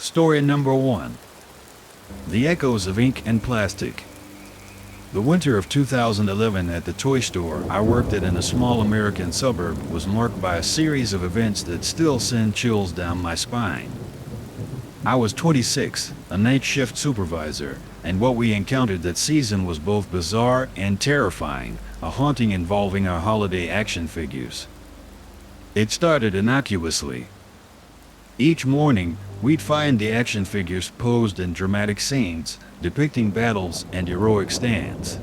Story number 1. The Echoes of Ink and Plastic. The winter of 2011 at the toy store I worked at in a small American suburb was marked by a series of events that still send chills down my spine. I was 26, a night shift supervisor, and what we encountered that season was both bizarre and terrifying, a haunting involving our holiday action figures. It started innocuously. Each morning, we'd find the action figures posed in dramatic scenes, depicting battles and heroic stands.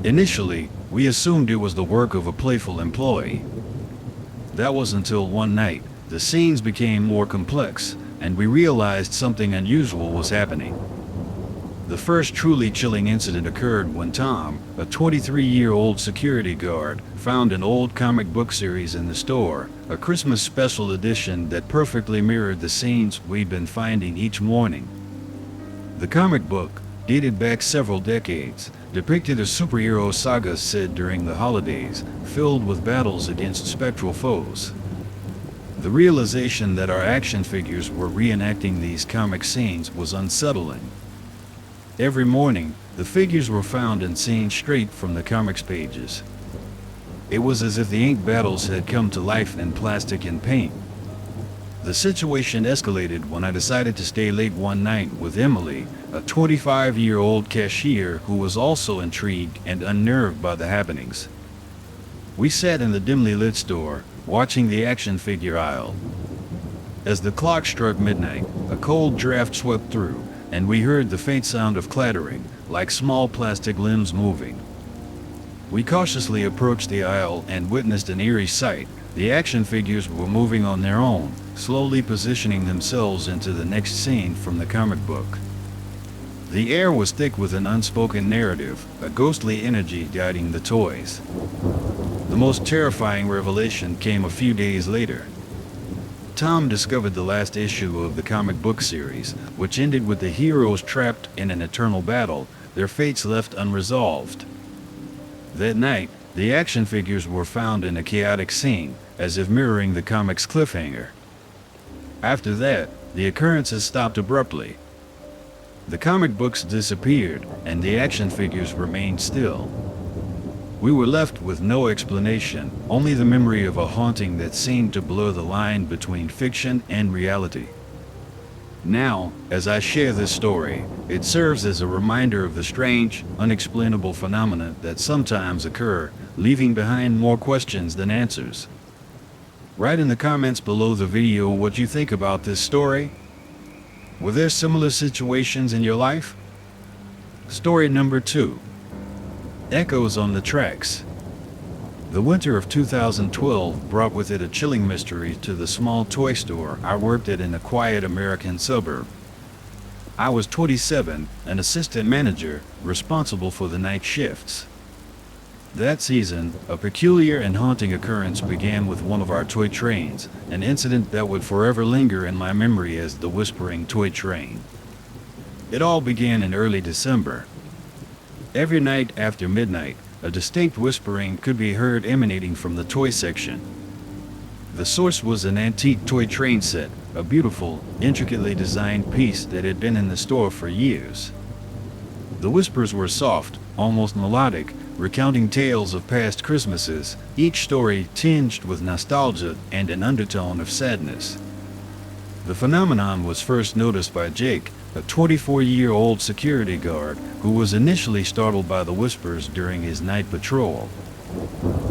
Initially, we assumed it was the work of a playful employee. That was until one night, the scenes became more complex, and we realized something unusual was happening. The first truly chilling incident occurred when Tom, a 23-year-old security guard, found an old comic book series in the store, a Christmas special edition that perfectly mirrored the scenes we'd been finding each morning. The comic book, dated back several decades, depicted a superhero saga set during the holidays, filled with battles against spectral foes. The realization that our action figures were reenacting these comic scenes was unsettling. Every morning, the figures were found and seen straight from the comics pages. It was as if the ink battles had come to life in plastic and paint. The situation escalated when I decided to stay late one night with Emily, a 25-year-old cashier who was also intrigued and unnerved by the happenings. We sat in the dimly lit store, watching the action figure aisle. As the clock struck midnight, a cold draft swept through, and we heard the faint sound of clattering, like small plastic limbs moving. We cautiously approached the aisle and witnessed an eerie sight. The action figures were moving on their own, slowly positioning themselves into the next scene from the comic book. The air was thick with an unspoken narrative, a ghostly energy guiding the toys. The most terrifying revelation came a few days later. Tom discovered the last issue of the comic book series, which ended with the heroes trapped in an eternal battle, their fates left unresolved. That night, the action figures were found in a chaotic scene, as if mirroring the comic's cliffhanger. After that, the occurrences stopped abruptly. The comic books disappeared, and the action figures remained still. We were left with no explanation, only the memory of a haunting that seemed to blur the line between fiction and reality. Now, as I share this story, it serves as a reminder of the strange, unexplainable phenomena that sometimes occur, leaving behind more questions than answers. Write in the comments below the video what you think about this story. Were there similar situations in your life? Story number 2. Echoes on the Tracks. The winter of 2012 brought with it a chilling mystery to the small toy store I worked at in a quiet American suburb. I was 27, an assistant manager, responsible for the night shifts. That season, a peculiar and haunting occurrence began with one of our toy trains, an incident that would forever linger in my memory as the Whispering Toy Train. It all began in early December. Every night after midnight, a distinct whispering could be heard emanating from the toy section. The source was an antique toy train set, a beautiful, intricately designed piece that had been in the store for years. The whispers were soft, almost melodic, recounting tales of past Christmases, each story tinged with nostalgia and an undertone of sadness. The phenomenon was first noticed by Jake, a 24-year-old security guard who was initially startled by the whispers during his night patrol.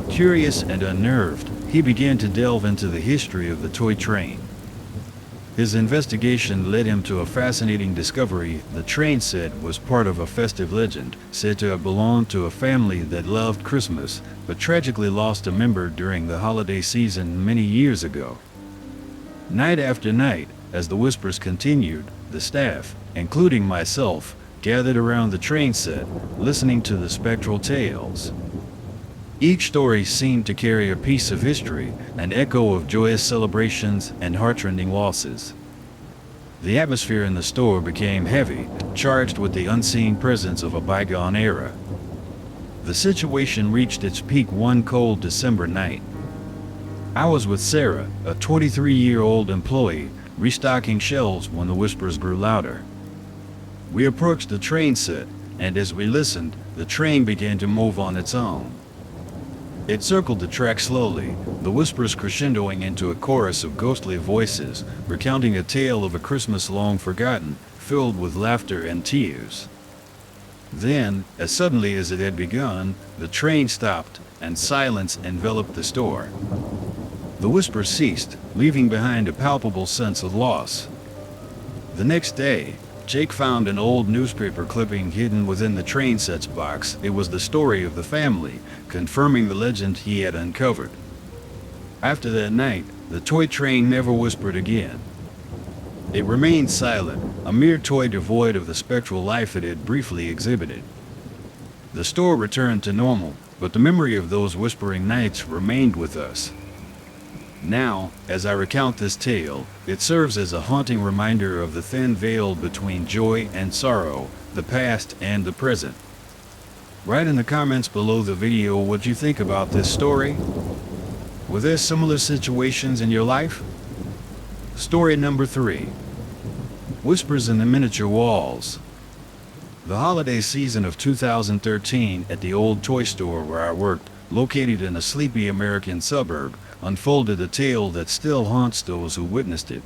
Curious and unnerved, he began to delve into the history of the toy train. His investigation led him to a fascinating discovery. The train set was part of a festive legend, said to have belonged to a family that loved Christmas, but tragically lost a member during the holiday season many years ago. Night after night, as the whispers continued, the staff, including myself, gathered around the train set, listening to the spectral tales. Each story seemed to carry a piece of history, an echo of joyous celebrations and heartrending losses. The atmosphere in the store became heavy, charged with the unseen presence of a bygone era. The situation reached its peak one cold December night. I was with Sarah, a 23-year-old employee, restocking shelves when the whispers grew louder. We approached the train set, and as we listened, the train began to move on its own. It circled the track slowly, the whispers crescendoing into a chorus of ghostly voices, recounting a tale of a Christmas long forgotten, filled with laughter and tears. Then, as suddenly as it had begun, the train stopped, and silence enveloped the store. The whispers ceased, leaving behind a palpable sense of loss. The next day, Jake found an old newspaper clipping hidden within the train set's box. It was the story of the family, confirming the legend he had uncovered. After that night, the toy train never whispered again. It remained silent, a mere toy devoid of the spectral life it had briefly exhibited. The store returned to normal, but the memory of those whispering nights remained with us. Now, as I recount this tale, it serves as a haunting reminder of the thin veil between joy and sorrow, the past and the present. Write in the comments below the video what you think about this story. Were there similar situations in your life? Story number 3. Whispers in the Miniature Walls. The holiday season of 2013 at the old toy store where I worked, located in a sleepy American suburb, unfolded a tale that still haunts those who witnessed it.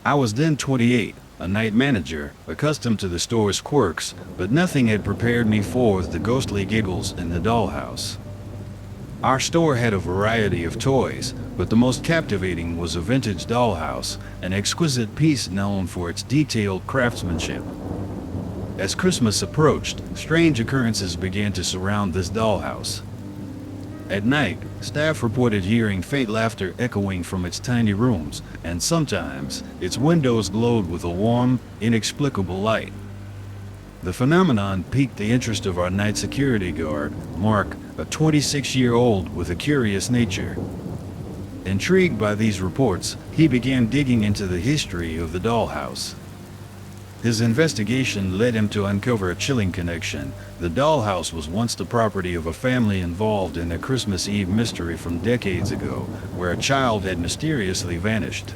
I was then 28, a night manager, accustomed to the store's quirks, but nothing had prepared me for the ghostly giggles in the dollhouse. Our store had a variety of toys, but the most captivating was a vintage dollhouse, an exquisite piece known for its detailed craftsmanship. As Christmas approached, strange occurrences began to surround this dollhouse. At night, staff reported hearing faint laughter echoing from its tiny rooms, and sometimes, its windows glowed with a warm, inexplicable light. The phenomenon piqued the interest of our night security guard, Mark, a 26-year-old with a curious nature. Intrigued by these reports, he began digging into the history of the dollhouse. His investigation led him to uncover a chilling connection. The dollhouse was once the property of a family involved in a Christmas Eve mystery from decades ago, where a child had mysteriously vanished.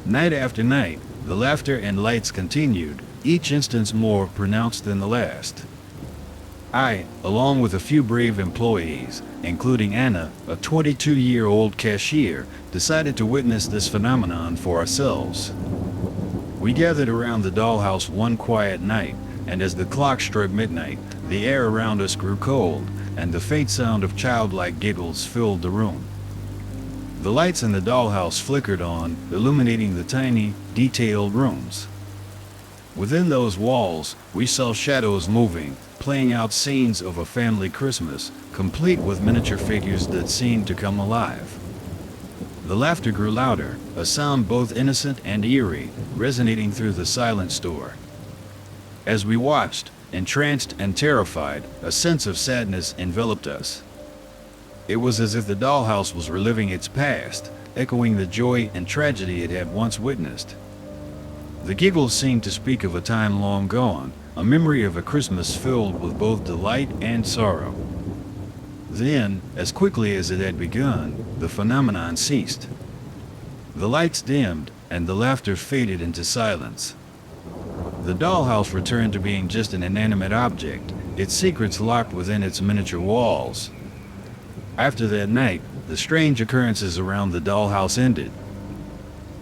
Night after night, the laughter and lights continued, each instance more pronounced than the last. I, along with a few brave employees, including Anna, a 22-year-old cashier, decided to witness this phenomenon for ourselves. We gathered around the dollhouse one quiet night, and as the clock struck midnight, the air around us grew cold, and the faint sound of childlike giggles filled the room. The lights in the dollhouse flickered on, illuminating the tiny, detailed rooms. Within those walls, we saw shadows moving, playing out scenes of a family Christmas, complete with miniature figures that seemed to come alive. The laughter grew louder, a sound both innocent and eerie, resonating through the silent store. As we watched, entranced and terrified, a sense of sadness enveloped us. It was as if the dollhouse was reliving its past, echoing the joy and tragedy it had once witnessed. The giggles seemed to speak of a time long gone, a memory of a Christmas filled with both delight and sorrow. Then, as quickly as it had begun, the phenomenon ceased. The lights dimmed, and the laughter faded into silence. The dollhouse returned to being just an inanimate object, its secrets locked within its miniature walls. After that night, the strange occurrences around the dollhouse ended.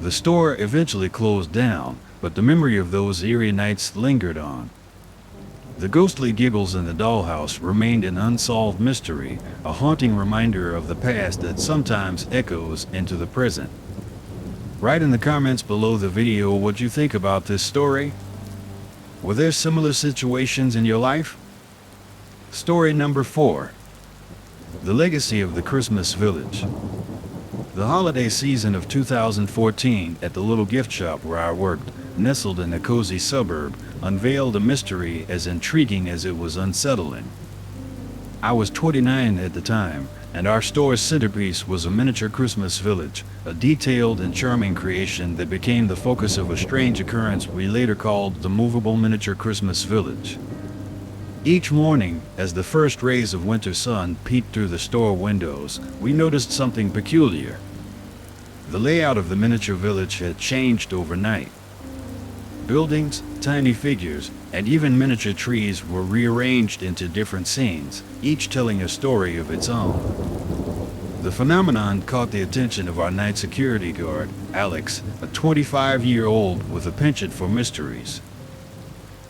The store eventually closed down, but the memory of those eerie nights lingered on. The ghostly giggles in the dollhouse remained an unsolved mystery, a haunting reminder of the past that sometimes echoes into the present. Write in the comments below the video what you think about this story. Were there similar situations in your life? Story number 4. The Legacy of the Christmas Village. The holiday season of 2014 at the little gift shop where I worked, nestled in a cozy suburb, unveiled a mystery as intriguing as it was unsettling. I was 29 at the time, and our store's centerpiece was a miniature Christmas village, a detailed and charming creation that became the focus of a strange occurrence we later called the movable miniature Christmas village. Each morning, as the first rays of winter sun peeked through the store windows, we noticed something peculiar. The layout of the miniature village had changed overnight. Buildings, tiny figures, and even miniature trees were rearranged into different scenes, each telling a story of its own. The phenomenon caught the attention of our night security guard, Alex, a 25-year-old with a penchant for mysteries.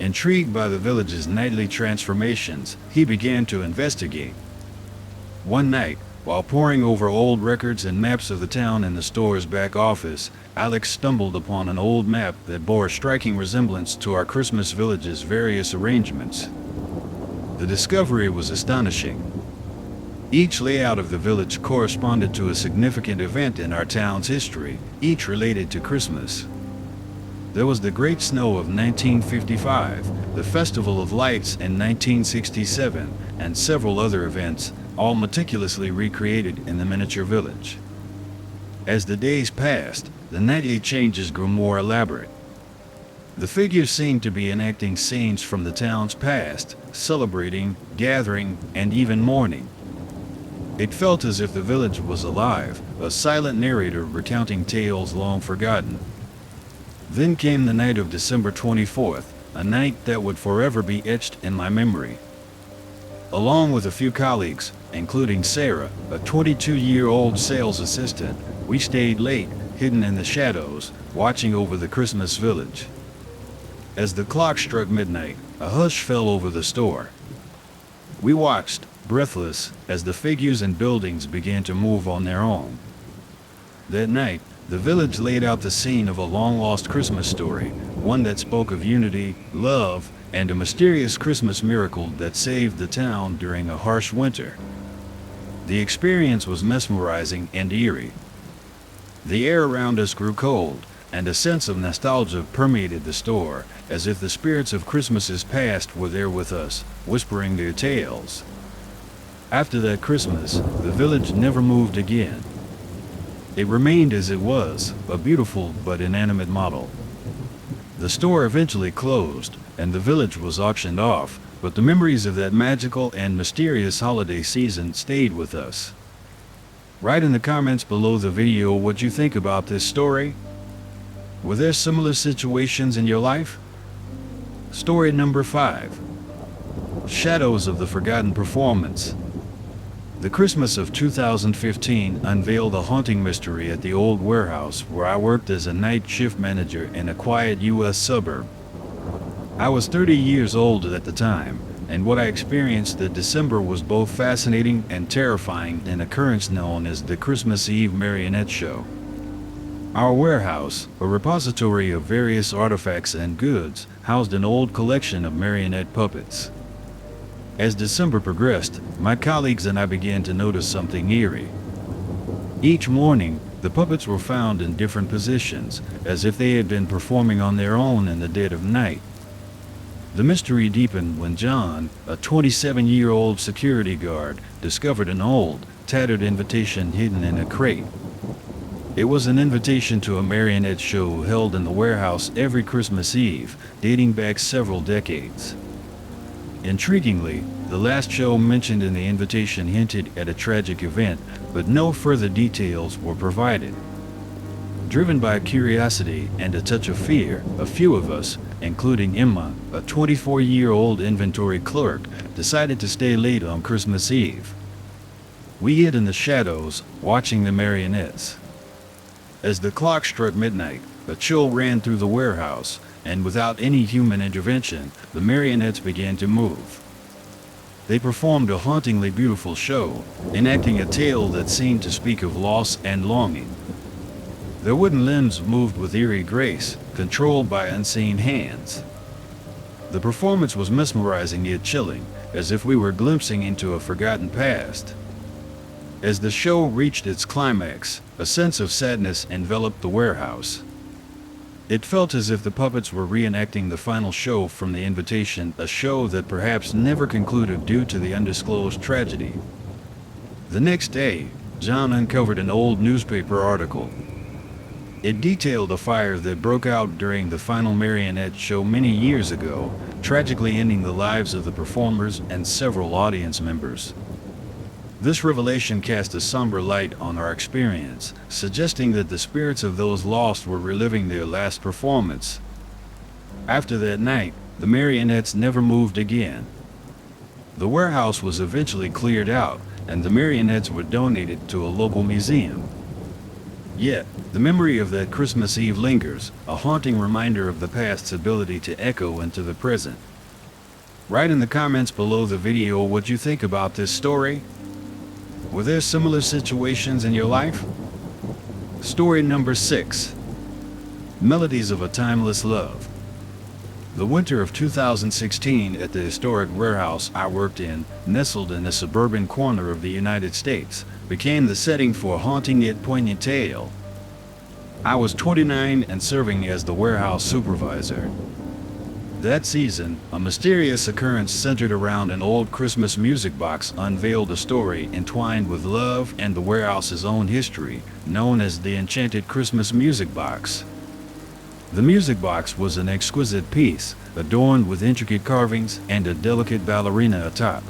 Intrigued by the village's nightly transformations, he began to investigate. One night, while poring over old records and maps of the town in the store's back office, Alex stumbled upon an old map that bore a striking resemblance to our Christmas village's various arrangements. The discovery was astonishing. Each layout of the village corresponded to a significant event in our town's history, each related to Christmas. There was the Great Snow of 1955, the Festival of Lights in 1967, and several other events, all meticulously recreated in the miniature village. As the days passed, the nightly changes grew more elaborate. The figures seemed to be enacting scenes from the town's past, celebrating, gathering, and even mourning. It felt as if the village was alive, a silent narrator recounting tales long forgotten. Then came the night of December 24th, a night that would forever be etched in my memory. Along with a few colleagues, including Sarah, a 22-year-old sales assistant, we stayed late, hidden in the shadows, watching over the Christmas village. As the clock struck midnight, a hush fell over the store. We watched, breathless, as the figures and buildings began to move on their own. That night, the village laid out the scene of a long-lost Christmas story, one that spoke of unity, love, and a mysterious Christmas miracle that saved the town during a harsh winter. The experience was mesmerizing and eerie. The air around us grew cold, and a sense of nostalgia permeated the store, as if the spirits of Christmases past were there with us, whispering their tales. After that Christmas, the village never moved again. It remained as it was, a beautiful but inanimate model. The store eventually closed, and the village was auctioned off, but the memories of that magical and mysterious holiday season stayed with us. Write in the comments below the video what you think about this story. Were there similar situations in your life? Story number 5. Shadows of the Forgotten Performance. The Christmas of 2015 unveiled a haunting mystery at the old warehouse where I worked as a night shift manager in a quiet U.S. suburb. I was 30 years old at the time, and what I experienced that December was both fascinating and terrifying, an occurrence known as the Christmas Eve Marionette Show. Our warehouse, a repository of various artifacts and goods, housed an old collection of marionette puppets. As December progressed, my colleagues and I began to notice something eerie. Each morning, the puppets were found in different positions, as if they had been performing on their own in the dead of night. The mystery deepened when John, a 27-year-old security guard, discovered an old, tattered invitation hidden in a crate. It was an invitation to a marionette show held in the warehouse every Christmas Eve, dating back several decades. Intriguingly, the last show mentioned in the invitation hinted at a tragic event, but no further details were provided. Driven by curiosity and a touch of fear, a few of us, including Emma, a 24-year-old inventory clerk, decided to stay late on Christmas Eve. We hid in the shadows, watching the marionettes. As the clock struck midnight, a chill ran through the warehouse, and without any human intervention, the marionettes began to move. They performed a hauntingly beautiful show, enacting a tale that seemed to speak of loss and longing. Their wooden limbs moved with eerie grace, controlled by unseen hands. The performance was mesmerizing yet chilling, as if we were glimpsing into a forgotten past. As the show reached its climax, a sense of sadness enveloped the warehouse. It felt as if the puppets were reenacting the final show from the invitation, a show that perhaps never concluded due to the undisclosed tragedy. The next day, John uncovered an old newspaper article. It detailed a fire that broke out during the final marionette show many years ago, tragically ending the lives of the performers and several audience members. This revelation cast a somber light on our experience, suggesting that the spirits of those lost were reliving their last performance. After that night, the marionettes never moved again. The warehouse was eventually cleared out, and the marionettes were donated to a local museum. Yet, the memory of that Christmas Eve lingers, a haunting reminder of the past's ability to echo into the present. Write in the comments below the video what you think about this story. Were there similar situations in your life? Story number 6. Melodies of a Timeless Love. The winter of 2016 at the historic warehouse I worked in, nestled in a suburban corner of the United States, became the setting for a haunting yet poignant tale. I was 29 and serving as the warehouse supervisor. That season, a mysterious occurrence centered around an old Christmas music box unveiled a story entwined with love and the warehouse's own history, known as the Enchanted Christmas Music Box. The music box was an exquisite piece, adorned with intricate carvings and a delicate ballerina atop.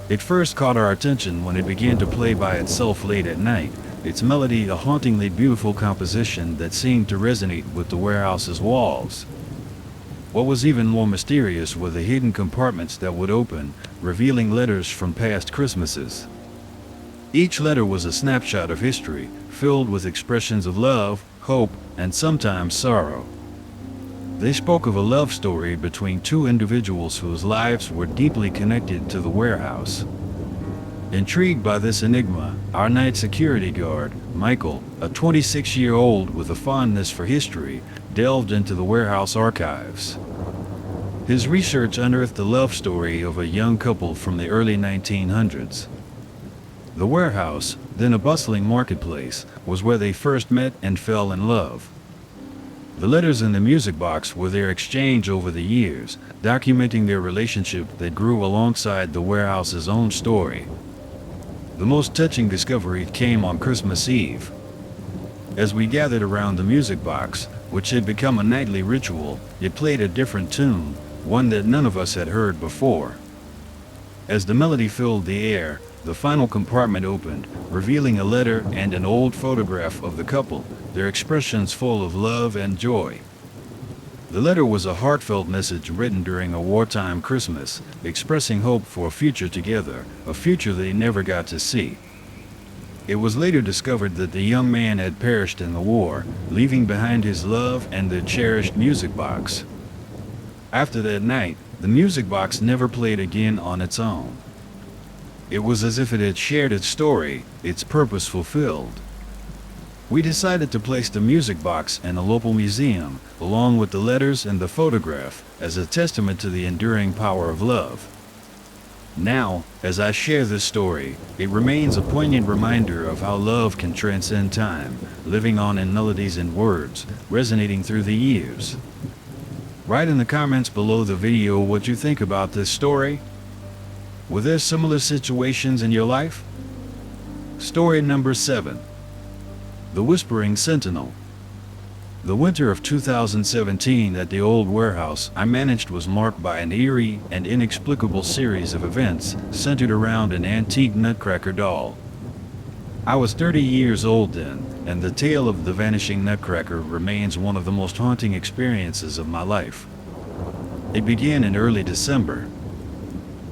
It first caught our attention when it began to play by itself late at night, its melody a hauntingly beautiful composition that seemed to resonate with the warehouse's walls. What was even more mysterious were the hidden compartments that would open, revealing letters from past Christmases. Each letter was a snapshot of history, filled with expressions of love, hope, and sometimes sorrow. They spoke of a love story between two individuals whose lives were deeply connected to the warehouse. Intrigued by this enigma, our night security guard, Michael, a 26-year-old with a fondness for history, delved into the warehouse archives. His research unearthed the love story of a young couple from the early 1900s. The warehouse, then a bustling marketplace, was where they first met and fell in love. The letters in the music box were their exchange over the years, documenting their relationship that grew alongside the warehouse's own story. The most touching discovery came on Christmas Eve. As we gathered around the music box, which had become a nightly ritual, it played a different tune, one that none of us had heard before. As the melody filled the air, the final compartment opened, revealing a letter and an old photograph of the couple, their expressions full of love and joy. The letter was a heartfelt message written during a wartime Christmas, expressing hope for a future together, a future they never got to see. It was later discovered that the young man had perished in the war, leaving behind his love and their cherished music box. After that night, the music box never played again on its own. It was as if it had shared its story, its purpose fulfilled. We decided to place the music box in a local museum, along with the letters and the photograph, as a testament to the enduring power of love. Now, as I share this story, it remains a poignant reminder of how love can transcend time, living on in melodies and words, resonating through the years. Write in the comments below the video what you think about this story. Were there similar situations in your life? Story number 7. The Whispering Sentinel. The winter of 2017 at the old warehouse I managed was marked by an eerie and inexplicable series of events centered around an antique Nutcracker doll. I was 30 years old then, and the tale of the vanishing Nutcracker remains one of the most haunting experiences of my life. It began in early December.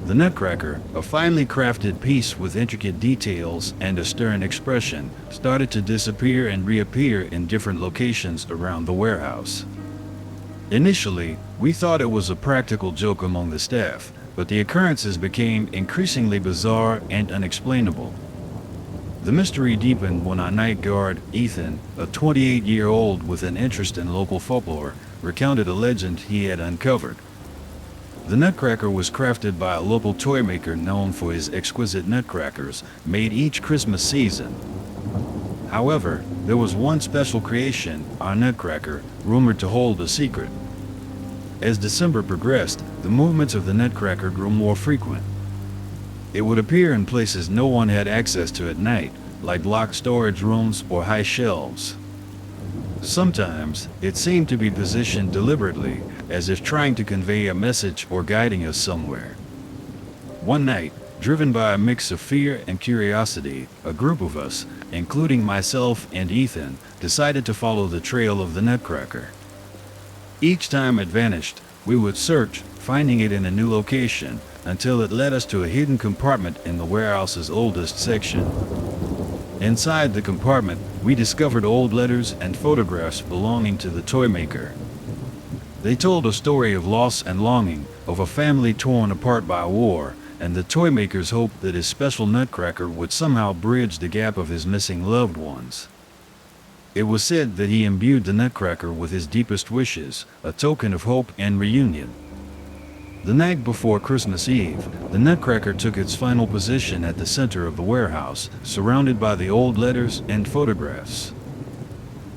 The Nutcracker, a finely crafted piece with intricate details and a stern expression, started to disappear and reappear in different locations around the warehouse. Initially, we thought it was a practical joke among the staff, but the occurrences became increasingly bizarre and unexplainable. The mystery deepened when our night guard, Ethan, a 28-year-old with an interest in local folklore, recounted a legend he had uncovered. The Nutcracker was crafted by a local toy maker known for his exquisite nutcrackers, made each Christmas season. However, there was one special creation, our Nutcracker, rumored to hold a secret. As December progressed, the movements of the Nutcracker grew more frequent. It would appear in places no one had access to at night, like locked storage rooms or high shelves. Sometimes, it seemed to be positioned deliberately, as if trying to convey a message or guiding us somewhere. One night, Driven by a mix of fear and curiosity, a group of us, including myself and Ethan, decided to follow the trail of the Nutcracker. Each time it vanished, we would search, finding it in a new location, until it led us to a hidden compartment in the warehouse's oldest section. Inside the compartment, we discovered old letters and photographs belonging to the toy maker. They told a story of loss and longing, of a family torn apart by war, and the toy maker's hope that his special Nutcracker would somehow bridge the gap of his missing loved ones. It was said that he imbued the Nutcracker with his deepest wishes, a token of hope and reunion. The night before Christmas Eve, the Nutcracker took its final position at the center of the warehouse, surrounded by the old letters and photographs.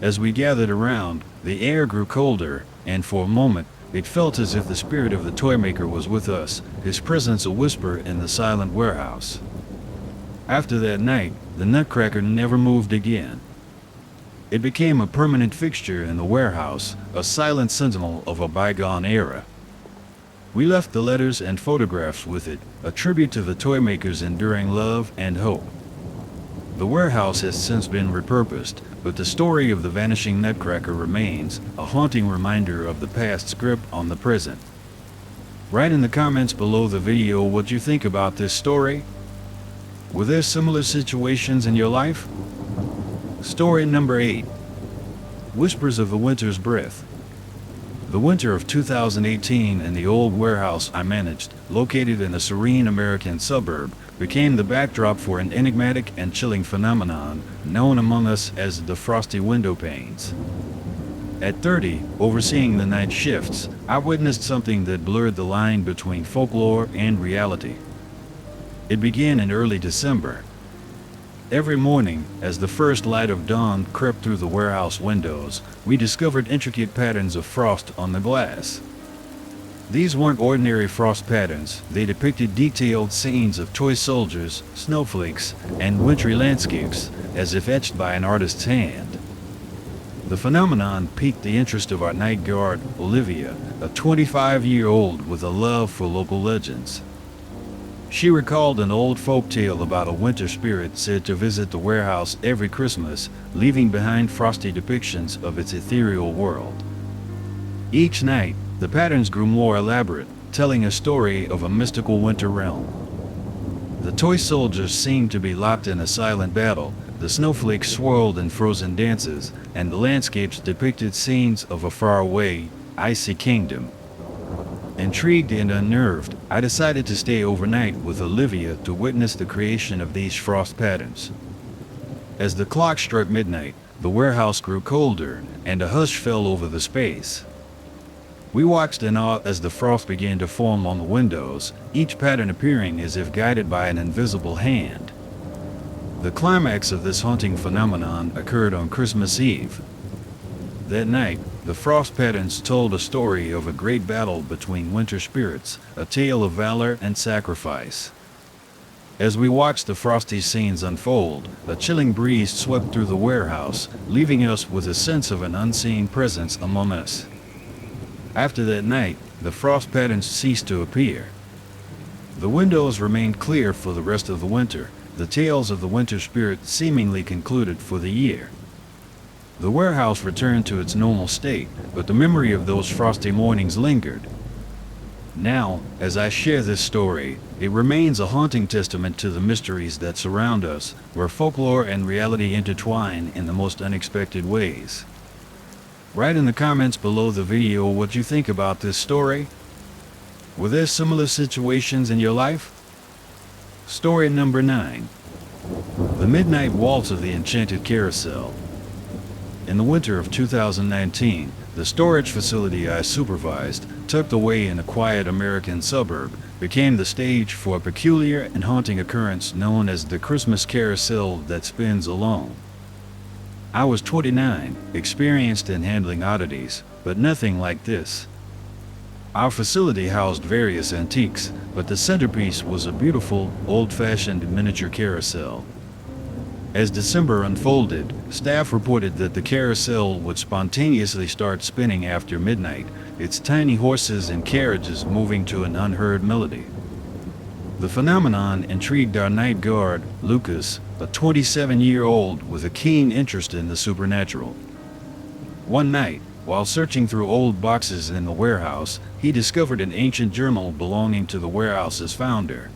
As we gathered around, the air grew colder, and for a moment, it felt as if the spirit of the toy maker was with us, his presence a whisper in the silent warehouse. After that night, the Nutcracker never moved again. It became a permanent fixture in the warehouse, a silent sentinel of a bygone era. We left the letters and photographs with it, a tribute to the toy maker's enduring love and hope. The warehouse has since been repurposed, but the story of the vanishing Nutcracker remains, a haunting reminder of the past's grip on the present. Write in the comments below the video what you think about this story. Were there similar situations in your life? Story number 8. Whispers of the Winter's Breath. The winter of 2018 in the old warehouse I managed, located in a serene American suburb, became the backdrop for an enigmatic and chilling phenomenon known among us as the frosty window panes. At 30, overseeing the night shifts, I witnessed something that blurred the line between folklore and reality. It began in early December. Every morning, as the first light of dawn crept through the warehouse windows, we discovered intricate patterns of frost on the glass. These weren't ordinary frost patterns, they depicted detailed scenes of toy soldiers, snowflakes, and wintry landscapes, as if etched by an artist's hand. The phenomenon piqued the interest of our night guard, Olivia, a 25-year-old with a love for local legends. She recalled an old folk tale about a winter spirit said to visit the warehouse every Christmas, leaving behind frosty depictions of its ethereal world. Each night, the patterns grew more elaborate, telling a story of a mystical winter realm. The toy soldiers seemed to be locked in a silent battle, the snowflakes swirled in frozen dances, and the landscapes depicted scenes of a faraway, icy kingdom. Intrigued and unnerved, I decided to stay overnight with Olivia to witness the creation of these frost patterns. As the clock struck midnight, the warehouse grew colder, and a hush fell over the space. We watched in awe as the frost began to form on the windows, each pattern appearing as if guided by an invisible hand. The climax of this haunting phenomenon occurred on Christmas Eve. That night, the frost patterns told a story of a great battle between winter spirits, a tale of valor and sacrifice. As we watched the frosty scenes unfold, a chilling breeze swept through the warehouse, leaving us with a sense of an unseen presence among us. After that night, the frost patterns ceased to appear. The windows remained clear for the rest of the winter, the tales of the winter spirit seemingly concluded for the year. The warehouse returned to its normal state, but the memory of those frosty mornings lingered. Now, as I share this story, it remains a haunting testament to the mysteries that surround us, where folklore and reality intertwine in the most unexpected ways. Write in the comments below the video what you think about this story. Were there similar situations in your life? Story number 9. The Midnight Waltz of the Enchanted Carousel. In the winter of 2019, the storage facility I supervised, tucked away in a quiet American suburb, became the stage for a peculiar and haunting occurrence known as the Christmas carousel that spins alone. I was 29, experienced in handling oddities, but nothing like this. Our facility housed various antiques, but the centerpiece was a beautiful, old-fashioned miniature carousel. As December unfolded, staff reported that the carousel would spontaneously start spinning after midnight, its tiny horses and carriages moving to an unheard melody. The phenomenon intrigued our night guard, Lucas, a 27-year-old with a keen interest in the supernatural. One night, while searching through old boxes in the warehouse, he discovered an ancient journal belonging to the warehouse's founder.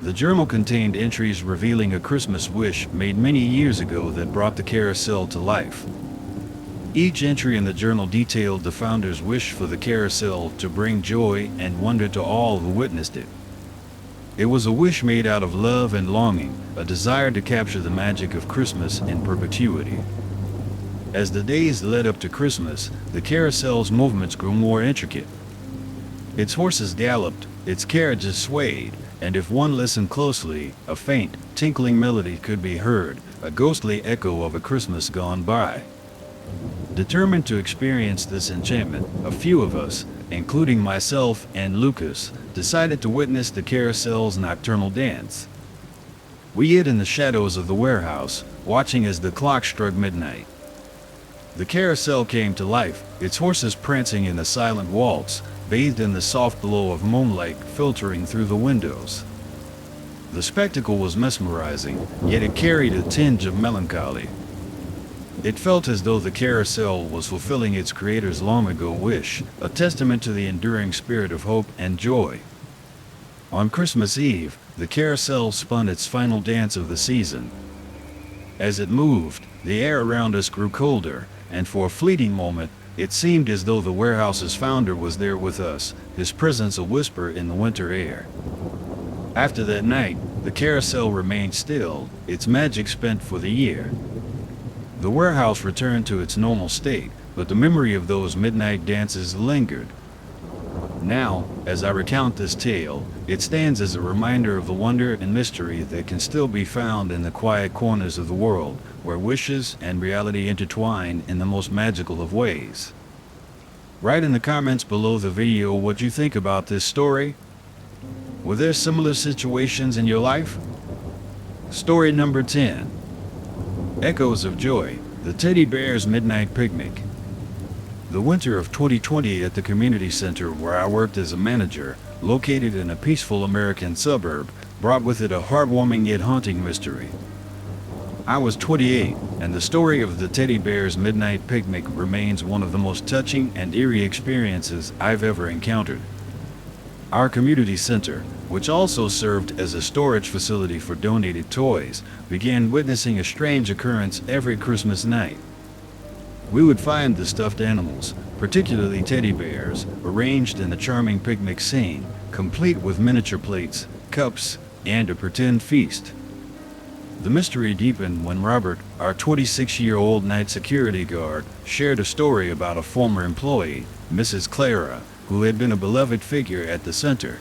The journal contained entries revealing a Christmas wish made many years ago that brought the carousel to life. Each entry in the journal detailed the founder's wish for the carousel to bring joy and wonder to all who witnessed it. It was a wish made out of love and longing, a desire to capture the magic of Christmas in perpetuity. As the days led up to Christmas, the carousel's movements grew more intricate. Its horses galloped, its carriages swayed, and if one listened closely, a faint, tinkling melody could be heard, a ghostly echo of a Christmas gone by. Determined to experience this enchantment, a few of us, including myself and Lucas, decided to witness the carousel's nocturnal dance. We hid in the shadows of the warehouse, watching as the clock struck midnight. The carousel came to life, its horses prancing in a silent waltz, bathed in the soft glow of moonlight filtering through the windows. The spectacle was mesmerizing, yet it carried a tinge of melancholy. It felt as though the carousel was fulfilling its creator's long-ago wish, a testament to the enduring spirit of hope and joy. On Christmas Eve, the carousel spun its final dance of the season. As it moved, the air around us grew colder, and for a fleeting moment, it seemed as though the warehouse's founder was there with us, his presence a whisper in the winter air. After that night, the carousel remained still, its magic spent for the year. The warehouse returned to its normal state, but the memory of those midnight dances lingered. Now, as I recount this tale, it stands as a reminder of the wonder and mystery that can still be found in the quiet corners of the world, where wishes and reality intertwine in the most magical of ways. Write in the comments below the video what you think about this story. Were there similar situations in your life? Story number 10. Echoes of Joy, the Teddy Bear's Midnight Picnic. The winter of 2020 at the community center where I worked as a manager, located in a peaceful American suburb, brought with it a heartwarming yet haunting mystery. I was 28, and the story of the Teddy Bear's Midnight Picnic remains one of the most touching and eerie experiences I've ever encountered. Our community center, which also served as a storage facility for donated toys, began witnessing a strange occurrence every Christmas night. We would find the stuffed animals, particularly teddy bears, arranged in a charming picnic scene, complete with miniature plates, cups, and a pretend feast. The mystery deepened when Robert, our 26-year-old night security guard, shared a story about a former employee, Mrs. Clara, who had been a beloved figure at the center.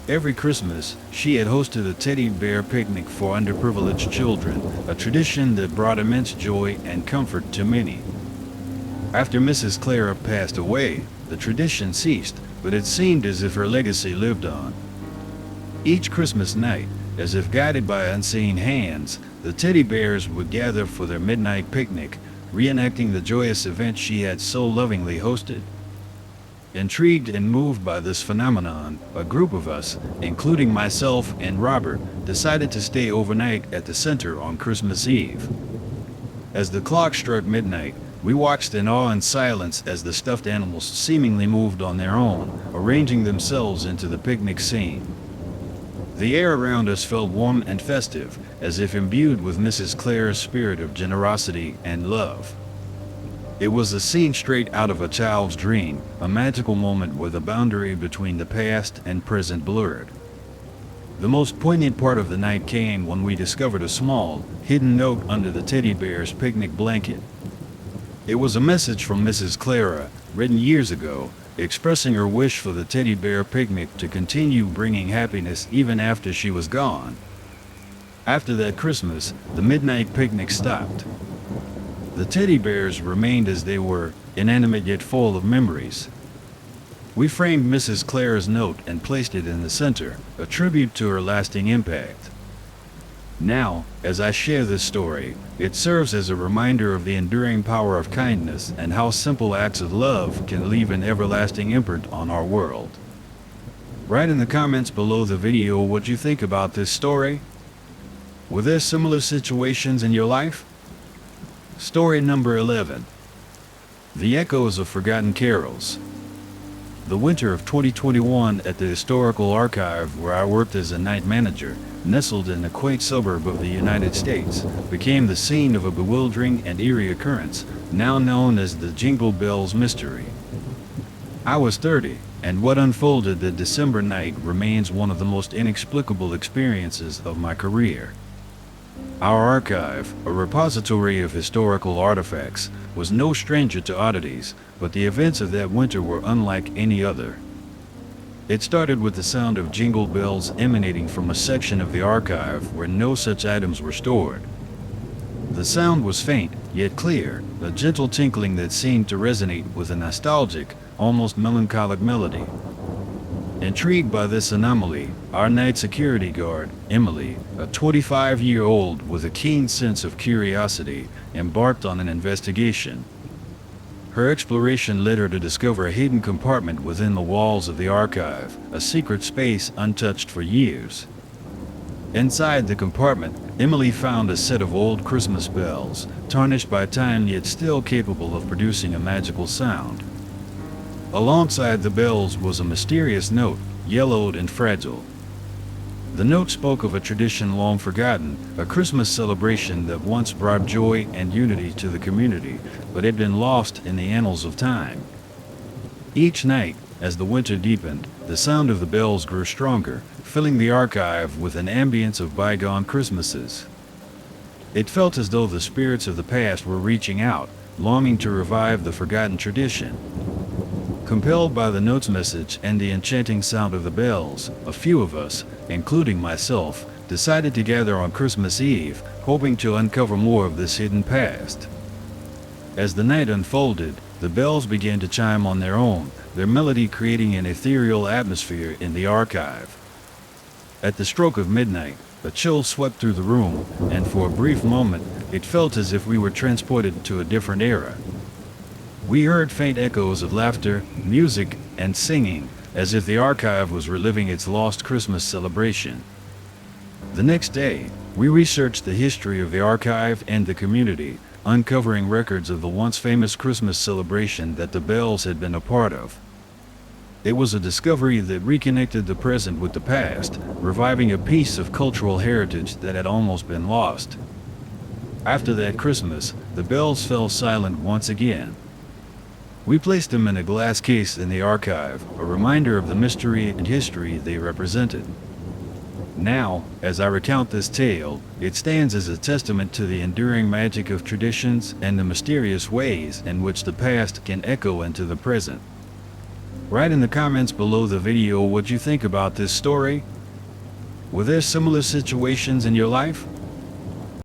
Every Christmas, she had hosted a teddy bear picnic for underprivileged children, a tradition that brought immense joy and comfort to many. After Mrs. Clara passed away, the tradition ceased, but it seemed as if her legacy lived on. Each Christmas night, as if guided by unseen hands, the teddy bears would gather for their midnight picnic, reenacting the joyous event she had so lovingly hosted. Intrigued and moved by this phenomenon, a group of us, including myself and Robert, decided to stay overnight at the center on Christmas Eve. As the clock struck midnight, we watched in awe and silence as the stuffed animals seemingly moved on their own, arranging themselves into the picnic scene. The air around us felt warm and festive, as if imbued with Mrs. Clara's spirit of generosity and love. It was a scene straight out of a child's dream, a magical moment where the boundary between the past and present blurred. The most poignant part of the night came when we discovered a small, hidden note under the teddy bear's picnic blanket. It was a message from Mrs. Clara, written years ago, expressing her wish for the teddy bear picnic to continue bringing happiness even after she was gone. After that Christmas, the midnight picnic stopped. The teddy bears remained as they were, inanimate yet full of memories. We framed Mrs. Clara's note and placed it in the center, a tribute to her lasting impact. Now, as I share this story, it serves as a reminder of the enduring power of kindness and how simple acts of love can leave an everlasting imprint on our world. Write in the comments below the video what you think about this story. Were there similar situations in your life? Story number 11. The Echoes of Forgotten Carols. The winter of 2021 at the Historical Archive, where I worked as a night manager, nestled in a quaint suburb of the United States, became the scene of a bewildering and eerie occurrence, now known as the Jingle Bells Mystery. I was 30, and what unfolded that December night remains one of the most inexplicable experiences of my career. Our archive, a repository of historical artifacts, was no stranger to oddities, but the events of that winter were unlike any other. It started with the sound of jingle bells emanating from a section of the archive where no such items were stored. The sound was faint, yet clear, a gentle tinkling that seemed to resonate with a nostalgic, almost melancholic melody. Intrigued by this anomaly, our night security guard, Emily, a 25-year-old with a keen sense of curiosity, embarked on an investigation. Her exploration led her to discover a hidden compartment within the walls of the archive, a secret space untouched for years. Inside the compartment, Emily found a set of old Christmas bells, tarnished by time yet still capable of producing a magical sound. Alongside the bells was a mysterious note, yellowed and fragile. The note spoke of a tradition long forgotten, a Christmas celebration that once brought joy and unity to the community, but had been lost in the annals of time. Each night, as the winter deepened, the sound of the bells grew stronger, filling the archive with an ambience of bygone Christmases. It felt as though the spirits of the past were reaching out, longing to revive the forgotten tradition. Compelled by the note's message and the enchanting sound of the bells, a few of us, including myself, decided to gather on Christmas Eve, hoping to uncover more of this hidden past. As the night unfolded, the bells began to chime on their own, their melody creating an ethereal atmosphere in the archive. At the stroke of midnight, a chill swept through the room, and for a brief moment, it felt as if we were transported to a different era. We heard faint echoes of laughter, music, and singing, as if the archive was reliving its lost Christmas celebration. The next day, we researched the history of the archive and the community, uncovering records of the once famous Christmas celebration that the bells had been a part of. It was a discovery that reconnected the present with the past, reviving a piece of cultural heritage that had almost been lost. After that Christmas, the bells fell silent once again. We placed them in a glass case in the archive, a reminder of the mystery and history they represented. Now, as I recount this tale, it stands as a testament to the enduring magic of traditions and the mysterious ways in which the past can echo into the present. Write in the comments below the video what you think about this story. Were there similar situations in your life?